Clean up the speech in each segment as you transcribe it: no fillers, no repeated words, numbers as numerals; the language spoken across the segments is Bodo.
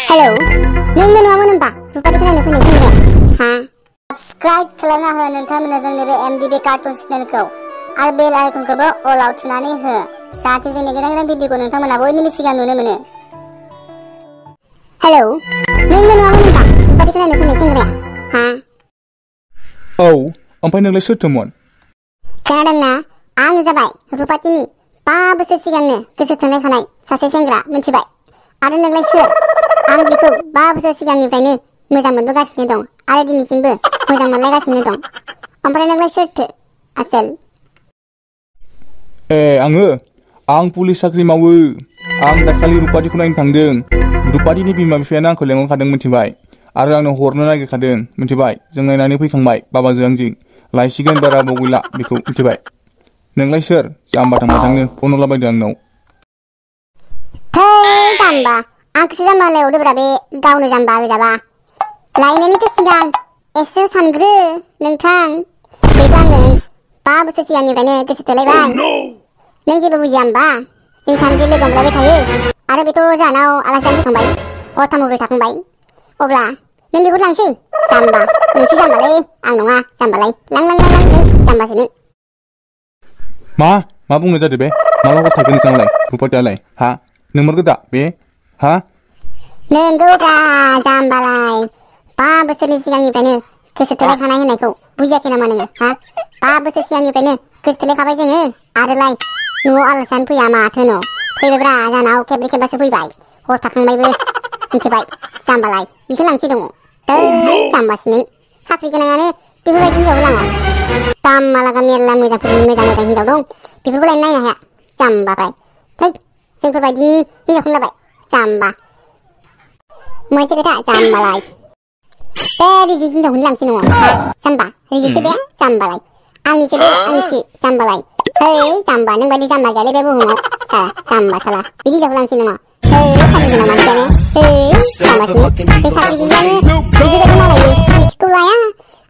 Hello, nung nanawaman ba? Rupati ka na nung pinag-singre, ha? Subscribe खालामना हो नोंथांमोना जोंनि बे MDB कार्टुन चेनेलखौ आरो बेल आइकनखौबो अलाव थुनानै हो जाहाथे जोंनि गोदान गोदान भिडिअखौ नोंथांमोना बयनिबो सिगां नुनो मोनो। हेलौ नों ननावामोन बा रुपाथि का ना नों pinag-singre, ha? औ ओमफ्राय नोंलाय सोरथोमोन? खोनादोंना आं जाबाय रुपाथिनि 5 बोसोर सिगांनो गोसो थोलायखानाय सासे सेंग्रा मिथिबाय आरो नोंलाय सोर? आं बिखौ 5 बोसोर सिगांनिफ्रायनो मोजां मोनबोगासिनो दं आरो दिनैसिमबो मोजां मोनलायगासिनो दं। ओमफ्राय नोंलाय सोरथो आसोल? आं पुलिस साख्रि मावो। आं दाखालि रुपाथिखौ नायनो थांदों। रुपाथिनि बिमा बिफायानो आंखौ लेंहरखादों मिथिबाय आरो आंनो हरनो नागिरखादों मिथिबाय। जों नायनानै फैखांबाय बाबाजों आंजों लायसिगोन बारा गोबाव गैला बेखौ मिथिबाय। नोंलाय सोर? जाम्बा थांनो फन हरलाबायदों आंनाव। थै जाम्बा आंखौसो जाम्बा लायहरदोब्रा बे गावनो जाम्बा होजाबा। लायनायनिथ' सिगां एसे सानग्रो नोंथां। बेखौ आङो 5 बोसोर सिगांनिफ्रायनो गोसो थोलायबाय। नों जेबो बुजिया होमबा? जों सानैजों लोगो हमलायबाय थायो आरो बेथ' जाहानाव आलासियानो फैखांबाय हरथाम हरब्रै थाखांबाय। अब्ला नों बेखौ लांसै जाम्बा नोंसो जाम्बालै आं नङा जाम्बालाय लां नों जाम्बासो नों। मा बुंनाय जादो बे? माला हर थागोन नोंसानालाय रुपाथियालाय हा? नोंमारगो दा बे हा? नोंगौब्रा जाम्बालाय 5 बोसोरनि सिगांनिफ्रायनो गोसो थोलायखानाय होननायखौ बुजियाखै नामा नोङो हा? 5 बोसोर सिगांनिफ्रायनो गोसो थोलायखाबाय जोङो आरोलाय न'आव आलासियानो फैया माथो न' फैबायब्रा जानाव खेबब्रै खेबबासो फैबाय हर थाखांबायबो मिथिबाय जाम्बालाय बेखौ लांसै दङ। जाम्बासो नों साख्रि गोनाङानो बेफोरबायदि हिनजावबो लाङा। दामा लागा मेरला मोजां हिनजाव दं बेफोरखौ लायनो नायनो हाया जाम्बाफ्राय। थै जोंफोरबायदिनि हिनजावखौनो लाबाय जाम्बा। मोनसे खोथा जाम्बालाय बे रिजि हिनजावखौनो लांसै नङ हा जाम्बा रिजिसो बे जाम्बालाय आंनिसो बे आंनिसो जाम्बालाय। है जाम्बा नों बायदि जाम्बा गैयालै बे बुहुमाव साला जाम्बा साला बिदि हिनजावखौ लांसै नङ। है साख्रि गोनां मानसियानो है जाम्बासो जों साख्रि गैयियानो बेफोरबायदि मालायनि एक्सखौ लाया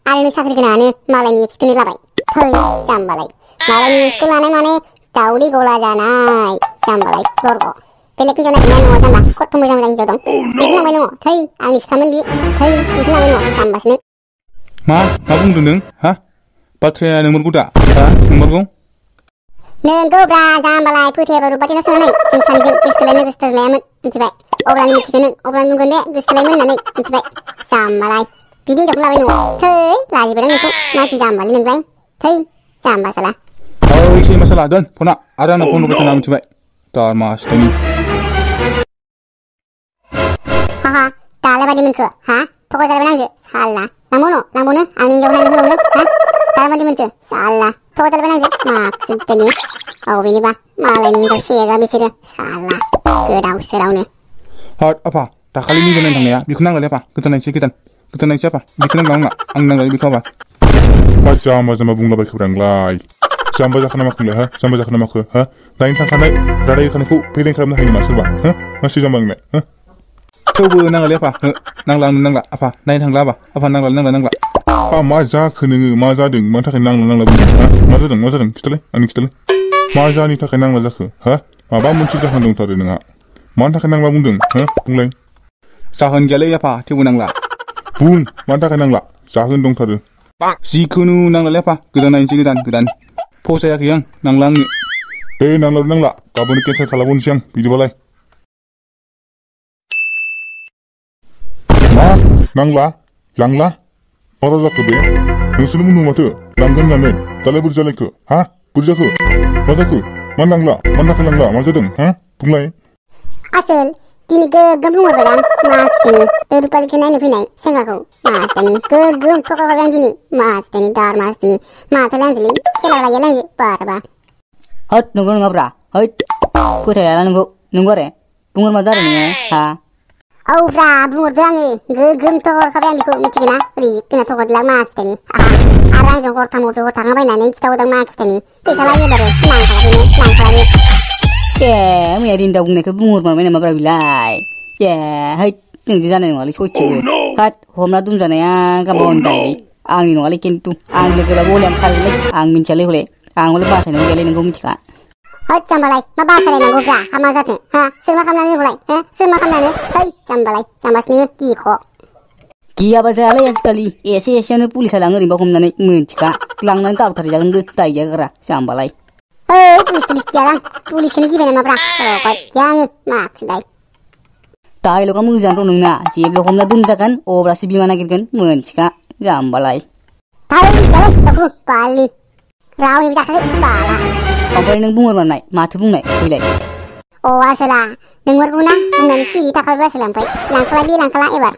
आरो नों साख्रि गोनाङानो मालायनि एक्सखौनो लाबाय। थै जाम्बालाय मालायनि एक्सखौ लानाय माने दाउदै गला जानाय जाम्बालाय लरग'। बेलेग हिनजाव नागिरनाया नङा जाम्बा खथ' मोजां हिनजाव दं बेखौ लांबाय दङ। थै आंनि सिखामोन बि थै बेखौ लांबाय दङ जाम्बासो नों। मा बुंदों नों हा? बाथ्राया नोंमारगौ दा हा? नोंमारगौ? नोंगौब्रा जाम्बालाय फोथायाबा रुपाथिनाव सोंनानै जों सानैजों गोसो थोलायामोन मिथिबाय। अब्लानो मिथिगोन नों अब्लानो बुंगोन दे गोसो थोलायोमोन होननानै मिथिबाय जाम्बालाय बिदि हिनजावखौ लाबाय नङ। थै लाजिबाय नोंखौ मानसि जाम्बालै नोंलाय थै जाम्बा साला। ओइ सैमा साला दोन फना आरो आंनाव फन हरबाय थाना मिथिबाय दारमासथायनि। हाहा दालाय बायदि मोनखो हा? थगायजाबाय आंजों साला लांबावनो आंनि हिनजाव नायनो फैबावनो हा? दालाय बायदि मोनखो साला थगायजाबाय आंजों माखुसो दिनै बेनिबा मालायनि हिनजाव सेगा बिसोरो साला गोदाव सोरावनो। हट आफा दाखालिनि हिनजाव नायनो थांनाया बेखौ नांलाय आफा गोदान नायनोसै आफा बेखौ नांला आं नांलाय बेखौ आफा। जाम्बा बुंलाबायखोब्रा नोंलाय जाम्बा जाखो ना माखो नोंलाय हा? जाम्बा जाखो ना माखो हा? नायनो थांखानाय रादाय होखानायखौ फेलें खालामनो हायो नामा सोरबा हा? मानसि जाम्बा नोंलाय हा? थेवबो नांलाय आफा नांला आफा नायनो थांला आफा नांला। मा जाखो नोङो मा जादों मानि थाखाय नांला बुंदों हा? मा जादों खिथालाय आंनो खिथालाय मा जानि थाखाय नांला जाखो हा? माबा मोनसे जाहोन दंथारो नोंहा मानि थाखाय नांला बुंदों हा? बुंलाय। जाहोन गैयालै आफा थेवबो नांला। बुं मानि थाखाय नांला जाहोन दंथारो। जिखुनु नांलालै आफा गोदान नायनोसै गोदान फसायाखै आं नांला आंनो। नांला गाबोन केन्सेल खालामबावनोसै आं बिदिबालाय। मा नांला लांला मा जाखो बे? नोंसोरनो बुंदों माथो लांगोन होननानै दालाय बोरै जालायखो हा? बोरै जाखो मा जाखो मानो लांला मानि थाखाय लांला मा जादों हा? बुंलाय। आसोल दिनै गोगोम बुंहरबाय आं माखिथायनि बे रुपालिखौ नायनो फैनाय सेंग्राखौ माखिथायनि गोगोम थगायहरबाय आं दिनै माखिथायनि दारमासथायनि माथो लांजोलै खेला लायो लांजो बारबा। होद नंगौ नङाब्रा होद फोथायला नंगौ आरो बुंहरमारदो आरो नोङो हा? औब्रा बुंहरदो आङो गोगोम थगायहरखाबाय आं बेखौ मिथिगोना रिगोना थगायदोलां माखिथायनि आरो आंजों हरथाम हरब्रै हर थांलाबायनानै खिथाहरदों माखिथायनि फैखाला एबारो नांखाला मैया रिन्दाव बुंनायखौ बुंहरमारबाय नामाब्रा बिलाय हैद नोंजों जानाय नङालै सयथिबो हाद हमना दोनजानाया गाबोन दायलै आंनि नङालै खिन्थु आं लोगोबाबो हले आं खारगोनलै आं मिन्थियालै हले आं हले बासायनांगौ गैयालै नोंखौ मिथिखा। Hei jambalai ma basarai nanggoब्रा हामा जाथों हा सोर मा खालामनानै होलाय ha सोर मा खालामनानै hei jambalai जाम्बासनि गिख' गियाबा जायालै आजिखालि एसे एसेयावनो पुलिसा लाङो ओरैनोबा हमनानै मिन्थिखा लांनानै गावथार जागोनबो दाय गैयागारा जाम्बालाय hei पुलिस गियालां पुलिसखौनो गिबाय नामाब्रा गय गियाङो माखुदाय डायलगा मोजांथ' नोंना जेब्ला हमना दोनजागोन अब्लासो बिमा नागिरगोन मिन्थिखा जाम्बालाय थारै जालै दखु बालि रावनिबो जाखासै बाला ओमफ्राय नों बुंहरमारनाय माथो बुंनाय फैलाय अ आसोला नोंमोरखौ ना बुंनानै सिरि थाखाबाय आसोला ओमफ्राय लांखाला एबार